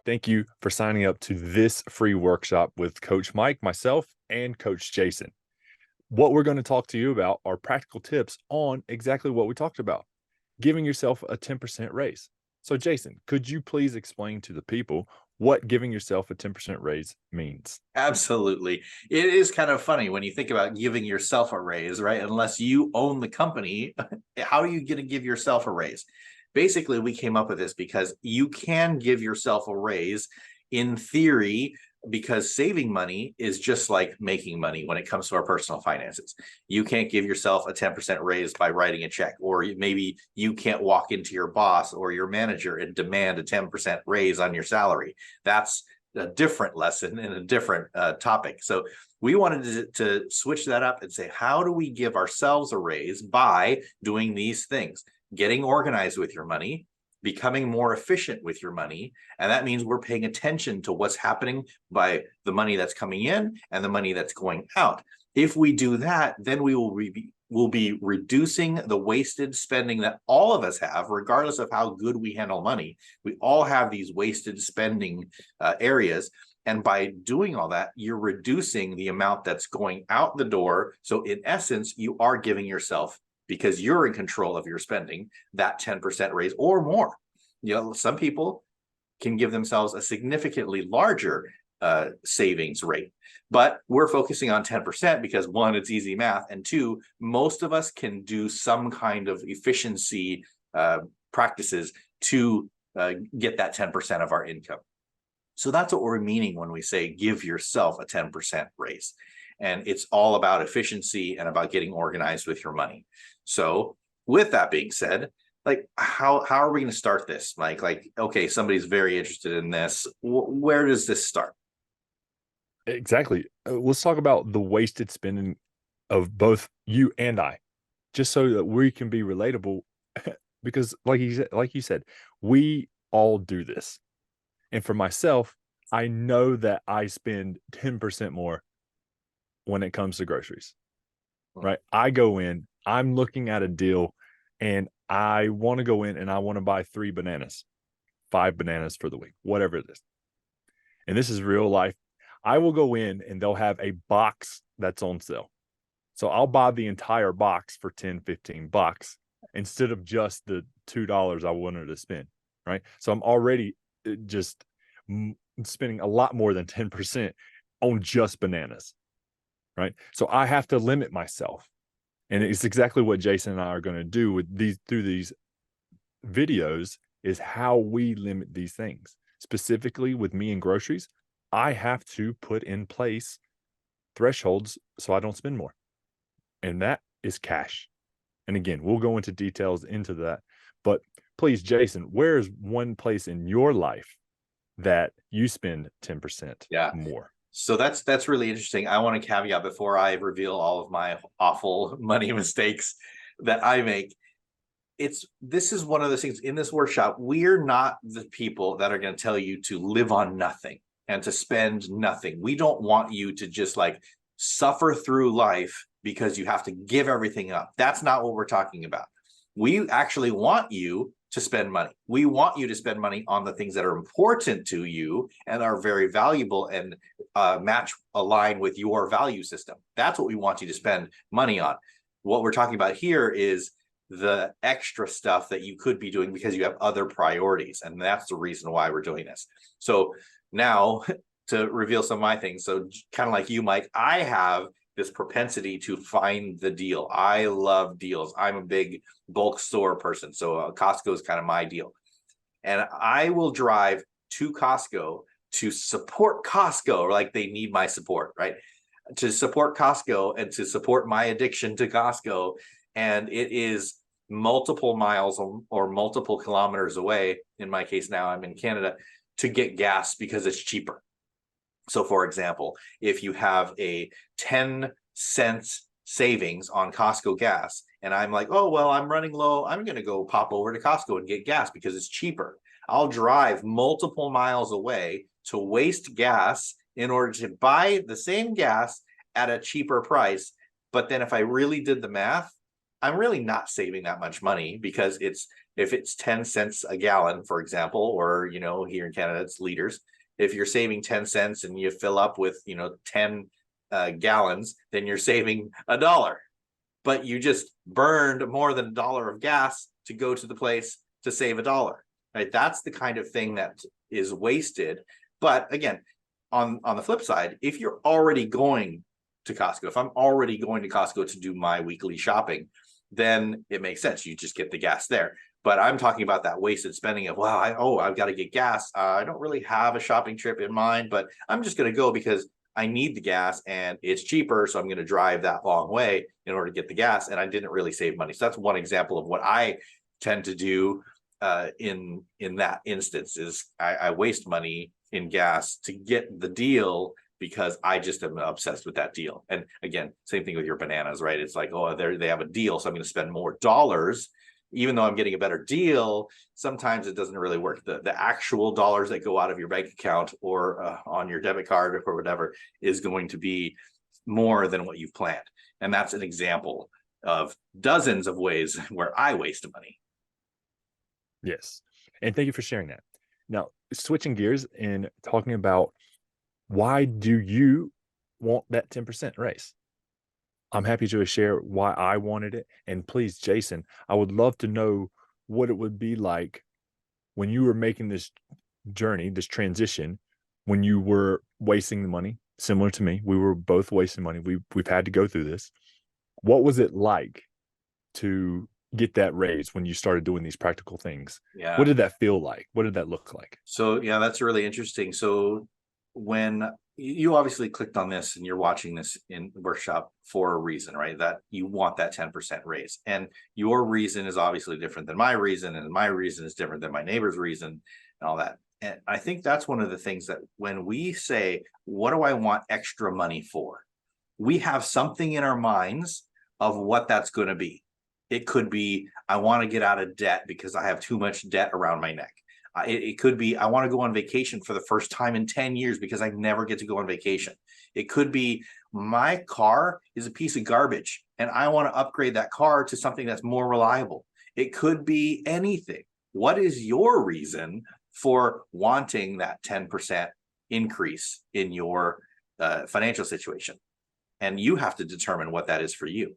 Thank you for signing up to this free workshop with Coach Mike, myself, and Coach Jason. What we're going to talk to you about are practical tips on exactly what we talked about, giving yourself a 10% raise. So, Jason, could you please explain to the people what giving yourself a 10% raise means? Absolutely. It is kind of funny when you think about giving yourself a raise, right? Unless you own the company, how are you going to give yourself a raise? Basically, we came up with this because you can give yourself a raise in theory, because saving money is just like making money when it comes to our personal finances. You can't give yourself a 10% raise by writing a check, or maybe you can't walk into your boss or your manager and demand a 10% raise on your salary. That's a different lesson and a different topic. So we wanted to switch that up and say, how do we give ourselves a raise by doing these things? Getting organized with your money, becoming more efficient with your money. And that means we're paying attention to what's happening by the money that's coming in and the money that's going out. If we do that, then we'll be reducing the wasted spending that all of us have, regardless of how good we handle money. We all have these wasted spending areas. And by doing all that, you're reducing the amount that's going out the door. So in essence, you are giving yourself, because you're in control of your spending, that 10% raise or more. Some people can give themselves a significantly larger savings rate, but we're focusing on 10% because one, it's easy math, and two, most of us can do some kind of efficiency practices to get that 10% of our income. So that's what we're meaning when we say give yourself a 10% raise. And it's all about efficiency and about getting organized with your money. So with that being said, like how are we going to start this, Mike? Like, okay, somebody's very interested in this. Where does this start? Exactly. Let's talk about the wasted spending of both you and I, just so that we can be relatable. Because, like you said, we all do this. And for myself, I know that I spend 10% more when it comes to groceries, right? I go in, I'm looking at a deal, and I want to go in and I want to buy 3 bananas, 5 bananas for the week, whatever it is. And this is real life. I will go in and they'll have a box that's on sale. So I'll buy the entire box for 10, 15 bucks instead of just the $2 I wanted to spend, right? So I'm already just spending a lot more than 10% on just bananas, right? So I have to limit myself. And it's exactly what Jason and I are going to do with through these videos, is how we limit these things. Specifically with me and groceries, I have to put in place thresholds so I don't spend more. And that is cash. And again, we'll go into details into that. But please, Jason, where is one place in your life that you spend 10% Yeah. more? So that's really interesting. I want to caveat before I reveal all of my awful money mistakes that I make. This is one of those things in this workshop. We're not the people that are going to tell you to live on nothing and to spend nothing. We don't want you to just like suffer through life because you have to give everything up. That's not what we're talking about. We actually want you to spend money. We want you to spend money on the things that are important to you and are very valuable and align with your value system. That's what we want you to spend money on. What we're talking about here is the extra stuff that you could be doing because you have other priorities. And that's the reason why we're doing this. So now to reveal some of my things. So kind of like you, Mike, I have this propensity to find the deal. I love deals. I'm a big bulk store person. So Costco is kind of my deal. And I will drive to Costco to support Costco, like they need my support, right? To support Costco and to support my addiction to Costco. And it is multiple miles or multiple kilometers away. In my case now, I'm in Canada, to get gas because it's cheaper. So for example, if you have a 10 cents savings on Costco gas, and I'm like, oh, well, I'm running low, I'm going to go pop over to Costco and get gas because it's cheaper. I'll drive multiple miles away to waste gas in order to buy the same gas at a cheaper price. But then if I really did the math, I'm really not saving that much money, because if it's 10 cents a gallon, for example, or, here in Canada, it's liters. If you're saving 10 cents and you fill up with, 10 gallons, then you're saving $1. But you just burned more than $1 of gas to go to the place to save $1. Right? That's the kind of thing that is wasted. But again, on the flip side, if you're already going to Costco, if I'm already going to Costco to do my weekly shopping, then it makes sense. You just get the gas there. But I'm talking about that wasted spending of, wow, I've got to get gas. I don't really have a shopping trip in mind, but I'm just going to go because I need the gas and it's cheaper. So I'm going to drive that long way in order to get the gas. And I didn't really save money. So that's one example of what I tend to do in that instance, is I waste money in gas to get the deal, because I just am obsessed with that deal. And again, same thing with your bananas, right? It's like, oh, they have a deal, so I'm going to spend more dollars, even though I'm getting a better deal. Sometimes it doesn't really work. The actual dollars that go out of your bank account or on your debit card or whatever is going to be more than what you've planned. And that's an example of dozens of ways where I waste money. Yes. And thank you for sharing that. Now, switching gears and talking about, why do you want that 10% raise? I'm happy to share why I wanted it. And please, Jason, I would love to know what it would be like when you were making this journey, this transition, when you were wasting the money. Similar to me, we were both wasting money. We've had to go through this. What was it like to get that raise when you started doing these practical things? Yeah. What did that feel like? What did that look like? So yeah, that's really interesting. So when you obviously clicked on this and you're watching this in workshop for a reason, right? That you want that 10% raise, and your reason is obviously different than my reason, and my reason is different than my neighbor's reason, and all that. And I think that's one of the things that when we say, what do I want extra money for? We have something in our minds of what that's going to be. It could be, I want to get out of debt because I have too much debt around my neck. It could be, I want to go on vacation for the first time in 10 years because I never get to go on vacation. It could be, my car is a piece of garbage and I want to upgrade that car to something that's more reliable. It could be anything. What is your reason for wanting that 10% increase in your financial situation? And you have to determine what that is for you.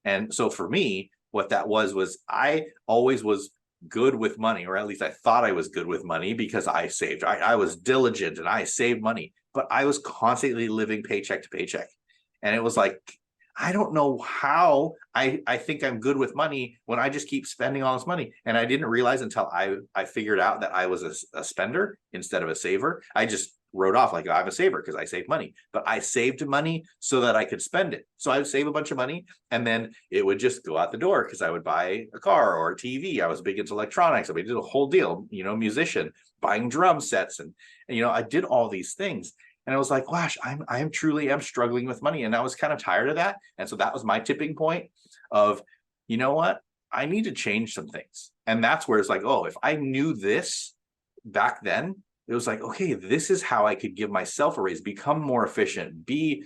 And so for me, what that was I always was good with money, or at least I thought I was good with money, because I saved. I was diligent and I saved money, but I was constantly living paycheck to paycheck. And it was like, I don't know how I think I'm good with money when I just keep spending all this money. And I didn't realize until I figured out that I was a spender instead of a saver. I just wrote off like, I'm a saver because I save money, but I saved money so that I could spend it. So I would save a bunch of money and then it would just go out the door because I would buy a car or a TV. I was big into electronics. I did a whole deal, musician, buying drum sets. And I did all these things. And I was like, gosh, I am truly struggling with money. And I was kind of tired of that. And so that was my tipping point of, you know what? I need to change some things. And that's where it's like, oh, if I knew this back then, it was like, okay, this is how I could give myself a raise, become more efficient, be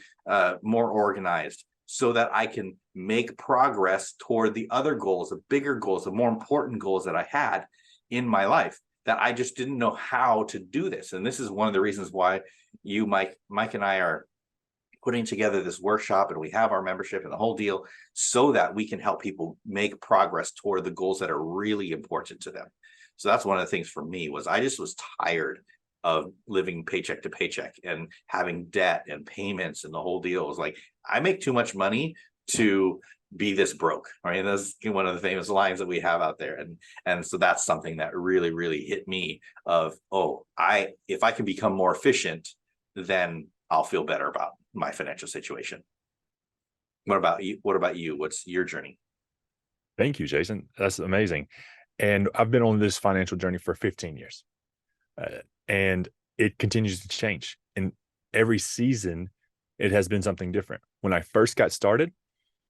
more organized, so that I can make progress toward the other goals, the bigger goals, the more important goals that I had in my life, that I just didn't know how to do this. And this is one of the reasons why Mike and I are putting together this workshop, and we have our membership and the whole deal, so that we can help people make progress toward the goals that are really important to them. So that's one of the things for me, was I just was tired of living paycheck to paycheck and having debt and payments and the whole deal. It was like, I make too much money to be this broke. Right. And that's one of the famous lines that we have out there. And so that's something that really, really hit me of, oh, if I can become more efficient, then I'll feel better about my financial situation. What about you? What's your journey? Thank you, Jason. That's amazing. And I've been on this financial journey for 15 years. And it continues to change. And every season, it has been something different. When I first got started,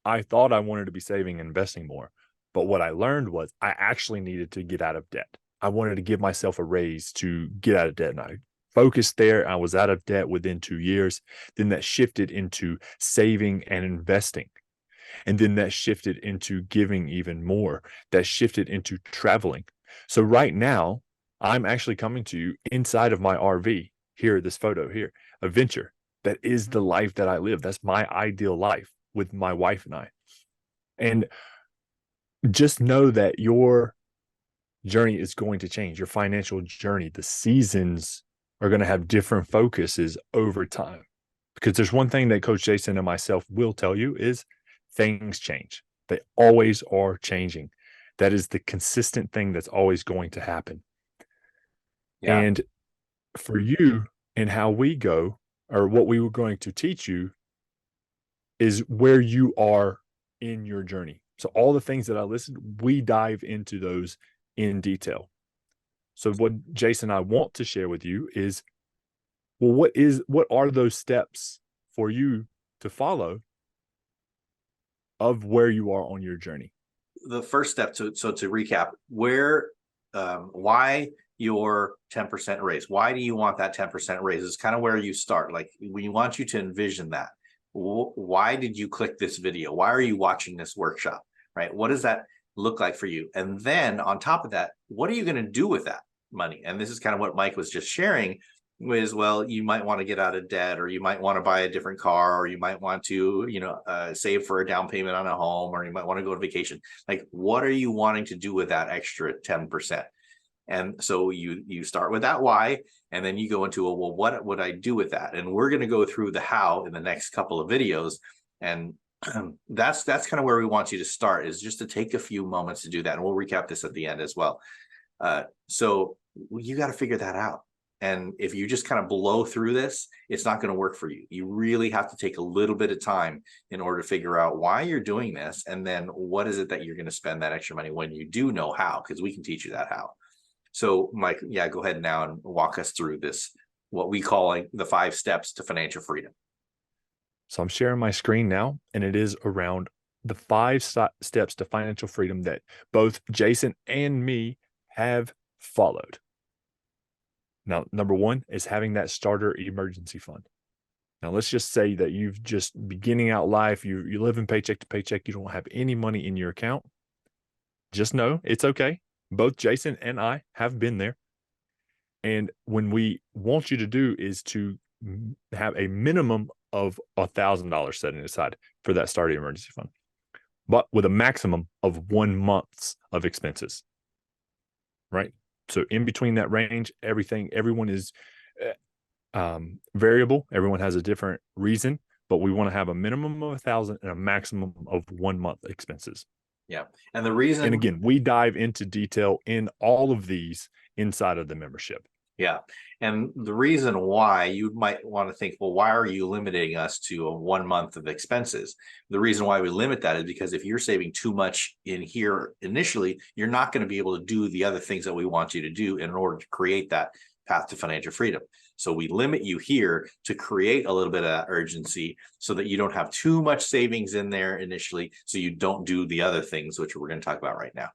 I thought I wanted to be saving and investing more. But what I learned was I actually needed to get out of debt. I wanted to give myself a raise to get out of debt. And I focused there. I was out of debt within 2 years. Then that shifted into saving and investing. And then that shifted into giving even more. That shifted into traveling. So right now, I'm actually coming to you inside of my RV here, this photo here, a venture. That is the life that I live. That's my ideal life with my wife and I. And just know that your journey is going to change, your financial journey. The seasons are going to have different focuses over time. Because there's one thing that Coach Jason and myself will tell you is things change. They always are changing. That is the consistent thing that's always going to happen. Yeah. And for you and how we go, or what we were going to teach you, is where you are in your journey. So all the things that I listed, we dive into those in detail. So what Jason and I want to share with you is, well, what are those steps for you to follow of where you are on your journey? The first step to recap, why your 10% raise? Why do you want that 10% raise? Is kind of where you start. Like, we want you to envision that. Why did you click this video? Why are you watching this workshop? Right? What does that look like for you? And then on top of that, what are you going to do with that money? And this is kind of what Mike was just sharing, was, well, you might want to get out of debt, or you might want to buy a different car, or you might want to, save for a down payment on a home, or you might want to go on vacation. Like, what are you wanting to do with that extra 10%? And so you start with that why, and then you go into, well, what would I do with that? And we're going to go through the how in the next couple of videos. And that's kind of where we want you to start, is just to take a few moments to do that. And we'll recap this at the end as well. So you got to figure that out. And if you just kind of blow through this, it's not going to work for you. You really have to take a little bit of time in order to figure out why you're doing this. And then what is it that you're going to spend that extra money when you do know how, because we can teach you that how. So Mike, go ahead now and walk us through this, what we call the 5 steps to financial freedom. So I'm sharing my screen now, and it is around the 5 steps to financial freedom that both Jason and me have followed. Now, number 1 is having that starter emergency fund. Now, let's just say that you've just beginning out life, you live in paycheck to paycheck, you don't have any money in your account. Just know it's okay. Both Jason and I have been there. And when we want you to do is to have a minimum of $1,000 setting aside for that starter emergency fund, but with a maximum of 1 month's of expenses, right? So in between that range, everyone is variable. Everyone has a different reason, but we want to have a minimum of 1,000 and a maximum of 1 month expenses. Yeah. And the reason, and again, we dive into detail in all of these inside of the membership. Yeah. And the reason why you might want to think, well, why are you limiting us to a 1 month of expenses? The reason why we limit that is because if you're saving too much in here initially, you're not going to be able to do the other things that we want you to do in order to create that path to financial freedom. So we limit you here to create a little bit of urgency so that you don't have too much savings in there initially, so you don't do the other things, which we're going to talk about right now.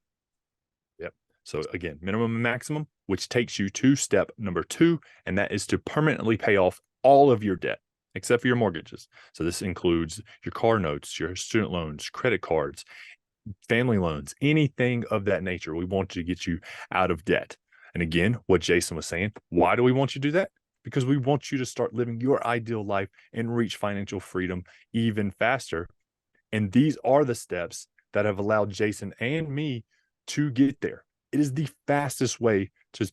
Yep. So again, minimum and maximum, which takes you to step number 2, and that is to permanently pay off all of your debt, except for your mortgages. So this includes your car notes, your student loans, credit cards, family loans, anything of that nature. We want to get you out of debt. And again, what Jason was saying, why do we want you to do that? Because we want you to start living your ideal life and reach financial freedom even faster. And these are the steps that have allowed Jason and me to get there. It is the fastest way to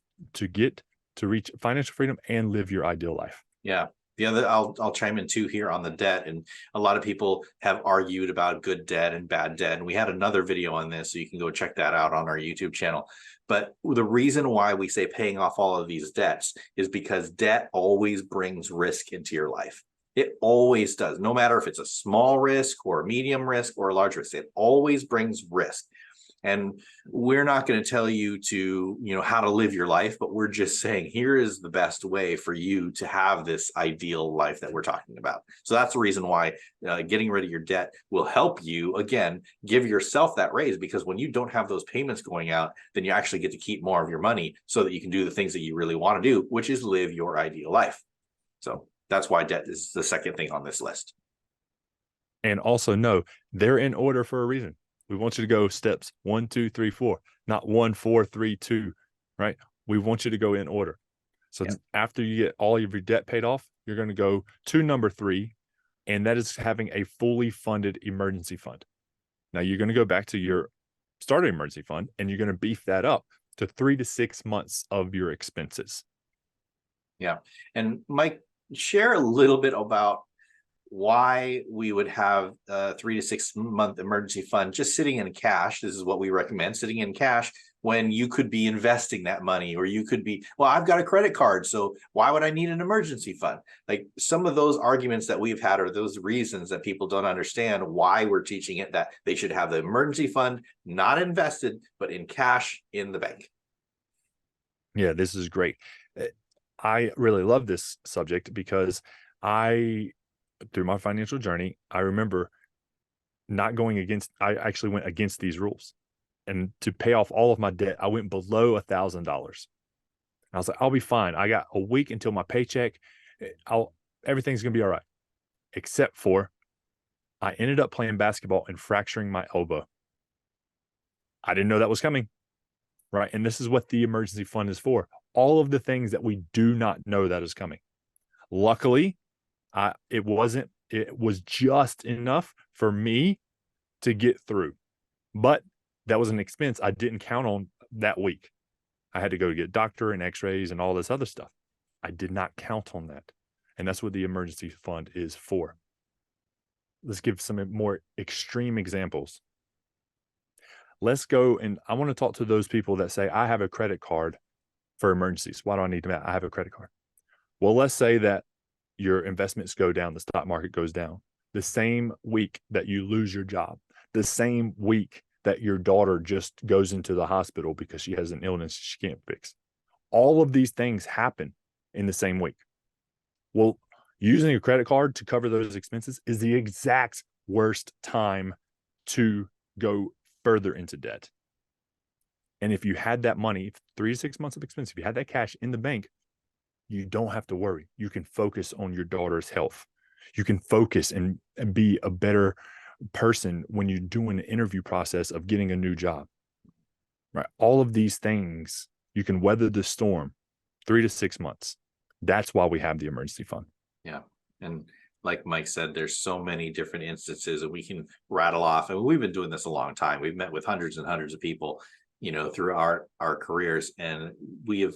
reach financial freedom and live your ideal life. Yeah. The other, I'll chime in too here on the debt. And a lot of people have argued about good debt and bad debt. And we had another video on this, so you can go check that out on our YouTube channel. But the reason why we say paying off all of these debts is because debt always brings risk into your life. It always does. No matter if it's a small risk or a medium risk or a large risk, it always brings risk. And we're not going to tell you to, how to live your life, but we're just saying, here is the best way for you to have this ideal life that we're talking about. So that's the reason why getting rid of your debt will help you, again, give yourself that raise, because when you don't have those payments going out, then you actually get to keep more of your money so that you can do the things that you really want to do, which is live your ideal life. So that's why debt is the second thing on this list. And also know they're in order for a reason. We want you to go steps 1, 2, 3, 4, not 1, 4, 3, 2, right? We want you to go in order. So Yeah. after you get all of your debt paid off, you're going to go to number 3, and that is having a fully funded emergency fund. Now you're going to go back to your starter emergency fund, and you're going to beef that up to 3 to 6 months of your expenses. Yeah. And Mike, share a little bit about why we would have a 3 to 6 month emergency fund just sitting in cash. This is what we recommend, sitting in cash, when you could be investing that money, or you could be, well, I've got a credit card, so why would I need an emergency fund? Like, some of those arguments that we've had are those reasons that people don't understand why we're teaching it, that they should have the emergency fund not invested, but in cash in the bank. Yeah, this is great. I really love this subject because through my financial journey, I remember I actually went against these rules. And to pay off all of my debt, I went below $1,000. I was like, I'll be fine. I got a week until my paycheck. Everything's going to be all right. Except for I ended up playing basketball and fracturing my elbow. I didn't know that was coming, right? And this is what the emergency fund is for. All of the things that we do not know that is coming. Luckily, it was just enough for me to get through. But that was an expense I didn't count on that week. I had to go get a doctor and x-rays and all this other stuff. I did not count on that. And that's what the emergency fund is for. Let's give some more extreme examples. Let's go, and I want to talk to those people that say, I have a credit card for emergencies. Why do I need to? I have a credit card. Well, let's say that your investments go down, the stock market goes down. The same week that you lose your job, the same week that your daughter just goes into the hospital because she has an illness she can't fix. All of these things happen in the same week. Well, using a credit card to cover those expenses is the exact worst time to go further into debt. And if you had that money, 3 to 6 months of expense, if you had that cash in the bank, you don't have to worry. You can focus on your daughter's health. You can focus and be a better person when you're doing the interview process of getting a new job, right? All of these things, you can weather the storm 3 to 6 months. That's why we have the emergency fund. Yeah. And like Mike said, there's so many different instances that we can rattle off. And we've been doing this a long time. We've met with hundreds and hundreds of people, through our careers. And we have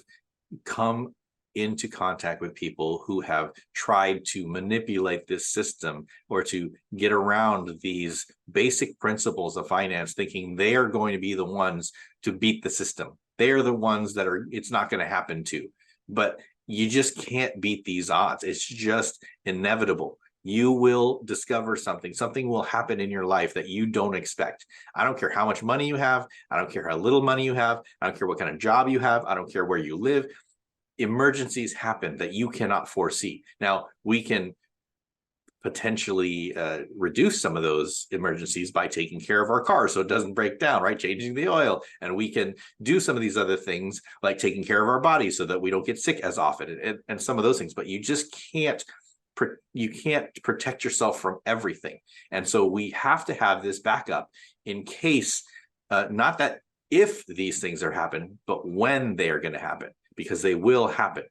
come into contact with people who have tried to manipulate this system or to get around these basic principles of finance, thinking they are going to be the ones to beat the system. They're the ones that it's not going to happen to. But you just can't beat these odds. It's just inevitable. You will discover something will happen in your life that you don't expect. I don't care how much money you have. I don't care how little money you have. I don't care what kind of job you have. I don't care where you live. Emergencies happen that you cannot foresee. Now, we can potentially reduce some of those emergencies by taking care of our car so it doesn't break down, right? Changing the oil. And we can do some of these other things like taking care of our body so that we don't get sick as often, and some of those things. But you just can't protect yourself from everything. And so we have to have this backup in case, not that if these things are happening, but when they are going to happen, because they will happen.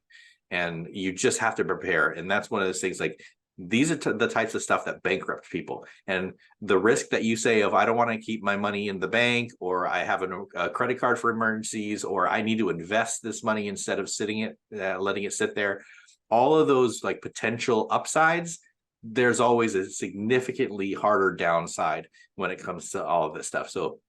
And you just have to prepare. And that's one of those things, like, these are the types of stuff that bankrupt people. And the risk that you say of, I don't want to keep my money in the bank, or I have a credit card for emergencies, or I need to invest this money instead of letting it sit there. All of those like potential upsides, there's always a significantly harder downside when it comes to all of this stuff. So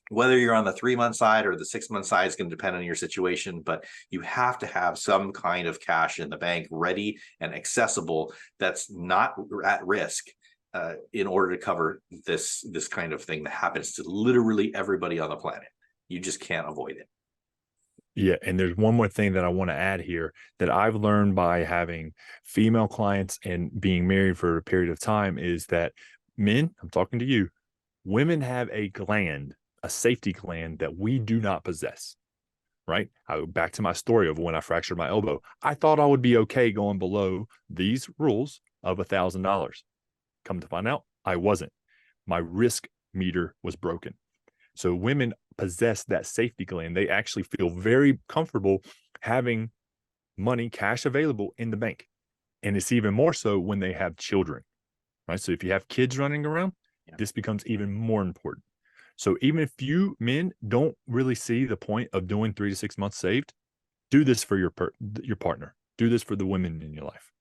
whether you're on the 3-month side or the 6-month side is going to depend on your situation, but you have to have some kind of cash in the bank ready and accessible that's not at risk, in order to cover this kind of thing that happens to literally everybody on the planet. You just can't avoid it. Yeah. And there's one more thing that I want to add here that I've learned by having female clients and being married for a period of time is that men, I'm talking to you, women have a safety gland that we do not possess, right? I go back to my story of when I fractured my elbow. I thought I would be okay going below these rules of $1,000. Come to find out, I wasn't. My risk meter was broken. So women possess that safety gland. They actually feel very comfortable having money, cash available in the bank. And it's even more so when they have children, right? So if you have kids running around, Yeah. this becomes even more important. So even if you men don't really see the point of doing 3 to 6 months saved, do this for your partner. Do this for the women in your life.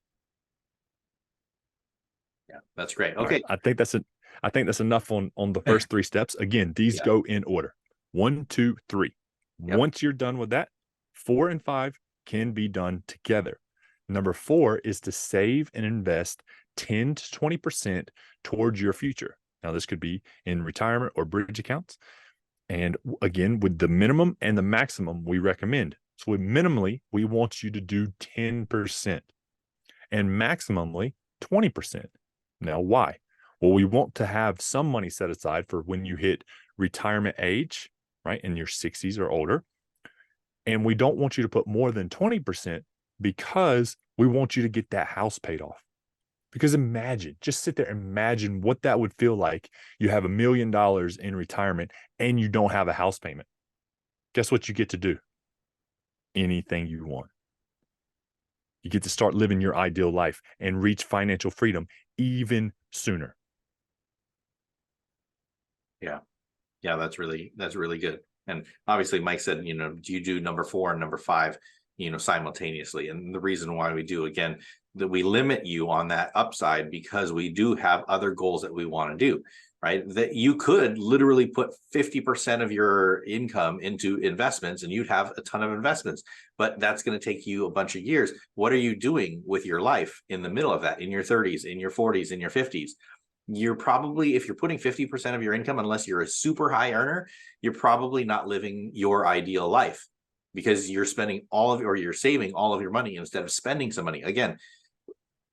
Yeah, that's great. All right. Okay. I think that's enough on the first 3 steps. Again, these Yeah. go in order. 1, 2, 3. Yep. Once you're done with that, 4 and 5 can be done together. Number 4 is to save and invest 10 to 20% towards your future. Now, this could be in retirement or bridge accounts. And again, with the minimum and the maximum, we recommend. So, with minimally, we want you to do 10% and maximally 20%. Now, why? Well, we want to have some money set aside for when you hit retirement age, right, in your 60s or older. And we don't want you to put more than 20% because we want you to get that house paid off. Because imagine, just sit there, imagine what that would feel like. You have $1 million in retirement and you don't have a house payment. Guess what you get to do? Anything you want. You get to start living your ideal life and reach financial freedom even sooner. Yeah. Yeah, that's really good. And obviously, Mike said, do you do number 4 and number 5, simultaneously? And the reason why we do, again, that we limit you on that upside because we do have other goals that we want to do, right? That you could literally put 50% of your income into investments and you'd have a ton of investments, but that's going to take you a bunch of years. What are you doing with your life in the middle of that, in your 30s, in your 40s, in your 50s? You're probably, if you're putting 50% of your income, unless you're a super high earner, you're probably not living your ideal life because you're spending or you're saving all of your money instead of spending some money. Again,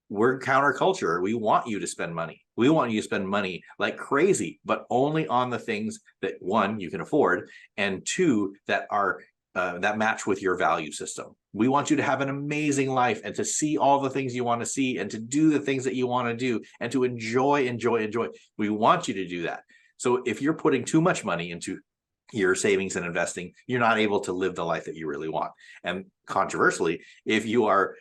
we're counterculture. We want you to spend money. We want you to spend money like crazy, but only on the things that, 1, you can afford, and 2, that are that match with your value system. We want you to have an amazing life and to see all the things you want to see and to do the things that you want to do and to enjoy. We want you to do that. So if you're putting too much money into your savings and investing, you're not able to live the life that you really want. And controversially, if you are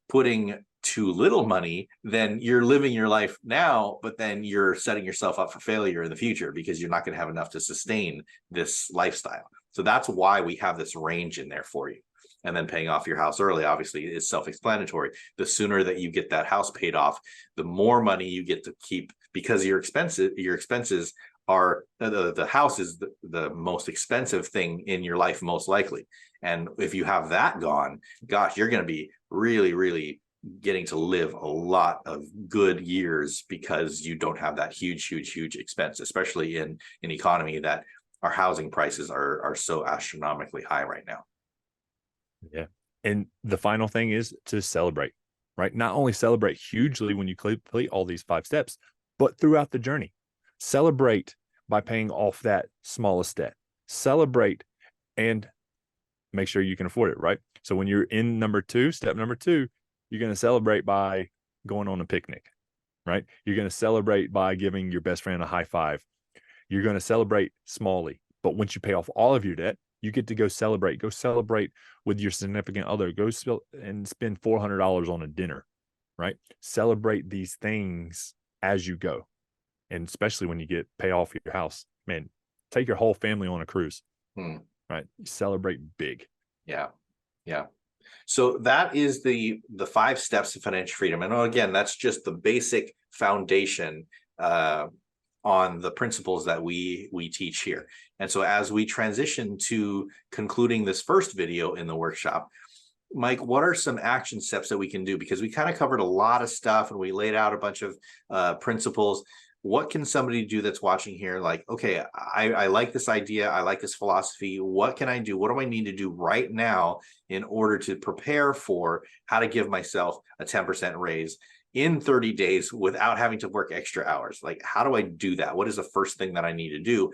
putting too little money, then you're living your life now, but then you're setting yourself up for failure in the future because you're not going to have enough to sustain this lifestyle. So that's why we have this range in there for you. And then paying off your house early, obviously, is self-explanatory. The sooner that you get that house paid off, the more money you get to keep, because your expenses are the house is the most expensive thing in your life, most likely. And if you have that gone, gosh, you're going to be really, really getting to live a lot of good years because you don't have that huge expense, especially in an economy that our housing prices are so astronomically high right now. Yeah. And the final thing is to celebrate, right? Not only celebrate hugely when you complete all these 5 steps, but throughout the journey. Celebrate by paying off that smallest debt. Celebrate and make sure you can afford it, right? So when you're in step number 2, you're going to celebrate by going on a picnic, right? You're going to celebrate by giving your best friend a high five. You're going to celebrate smallly. But once you pay off all of your debt, you get to go celebrate. Go celebrate with your significant other. Go and spend $400 on a dinner, right? Celebrate these things as you go. And especially when you pay off your house, man, take your whole family on a cruise, right? Celebrate big. Yeah. Yeah. So that is the 5 steps to financial freedom. And again, that's just the basic foundation on the principles that we teach here. And so as we transition to concluding this first video in the workshop, Mike, what are some action steps that we can do? Because we kind of covered a lot of stuff and we laid out a bunch of principles. What can somebody do that's watching here? Like, okay, I like this idea. I like this philosophy. What can I do? What do I need to do right now in order to prepare for how to give myself a 10% raise in 30 days without having to work extra hours? Like, how do I do that? What is the first thing that I need to do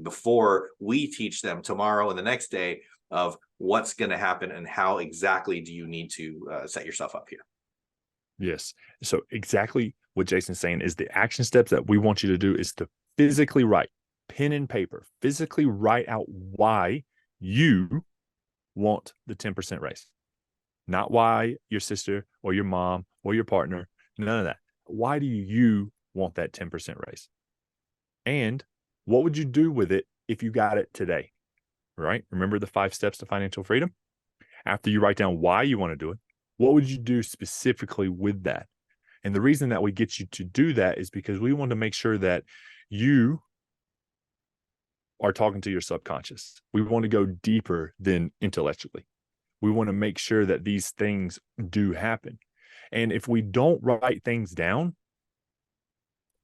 before we teach them tomorrow and the next day of what's going to happen and how exactly do you need to set yourself up here? Yes. So exactly what Jason's saying is the action steps that we want you to do is to physically write, pen and paper, physically write out why you want the 10% raise. Not why your sister or your mom or your partner, none of that. Why do you want that 10% raise? And what would you do with it if you got it today? Right? Remember the 5 steps to financial freedom? After you write down why you want to do it, what would you do specifically with that? And the reason that we get you to do that is because we want to make sure that you are talking to your subconscious. We want to go deeper than intellectually. We want to make sure that these things do happen. And if we don't write things down,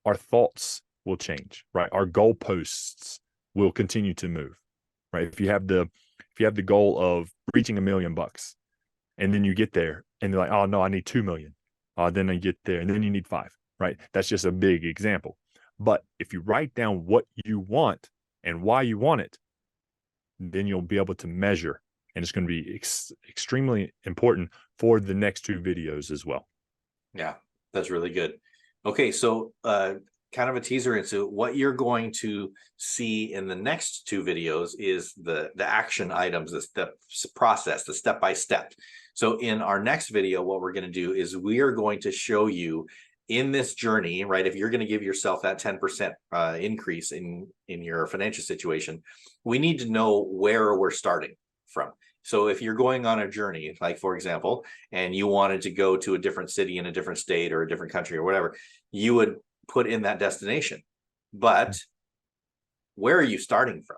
our thoughts will change, right? Our goalposts will continue to move, right? If you have the goal of reaching $1 million and then you get there and they're like, oh no, I need 2 million. Then you get there and then you need 5, right? That's just a big example. But if you write down what you want and why you want it, then you'll be able to measure. And it's going to be extremely important for the next 2 videos as well. Yeah, that's really good. Okay, so kind of a teaser into what you're going to see in the next 2 videos is the action items, the process, the step-by-step. So in our next video, what we're going to do is we are going to show you in this journey, right? If you're going to give yourself that 10% increase in your financial situation, we need to know where we're starting from. So if you're going on a journey, like for example, and you wanted to go to a different city in a different state or a different country or whatever, you would put in that destination. But where are you starting from?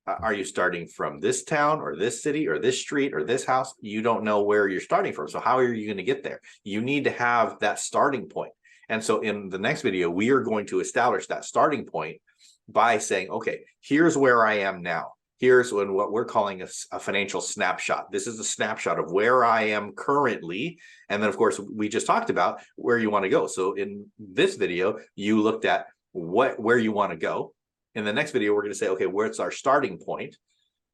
Are you starting from this town or this city or this street or this house? You don't know where you're starting from. So how are you going to get there? You need to have that starting point. And so in the next video, we are going to establish that starting point by saying, okay, here's where I am now. Here's what we're calling a financial snapshot. This is a snapshot of where I am currently. And then, of course, we just talked about where you want to go. So in this video, you looked at where you want to go. In the next video, we're going to say, okay, where's our starting point?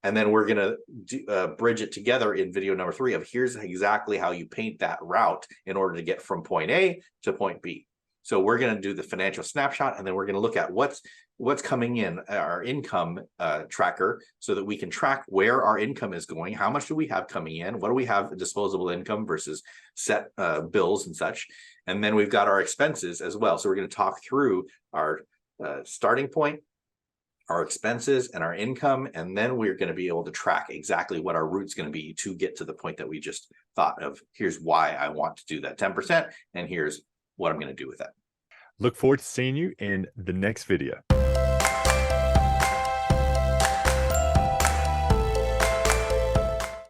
And then we're going to bridge it together in video number 3 of here's exactly how you paint that route in order to get from point A to point B. So we're going to do the financial snapshot, and then we're going to look at what's coming in, our income tracker, so that we can track where our income is going. How much do we have coming in? What do we have disposable income versus set bills and such? And then we've got our expenses as well. So we're going to talk through our starting point, our expenses, and our income, and then we're going to be able to track exactly what our route's going to be to get to the point that we just thought of. Here's why I want to do that 10%, and here's what I'm going to do with that. Look forward to seeing you in the next video.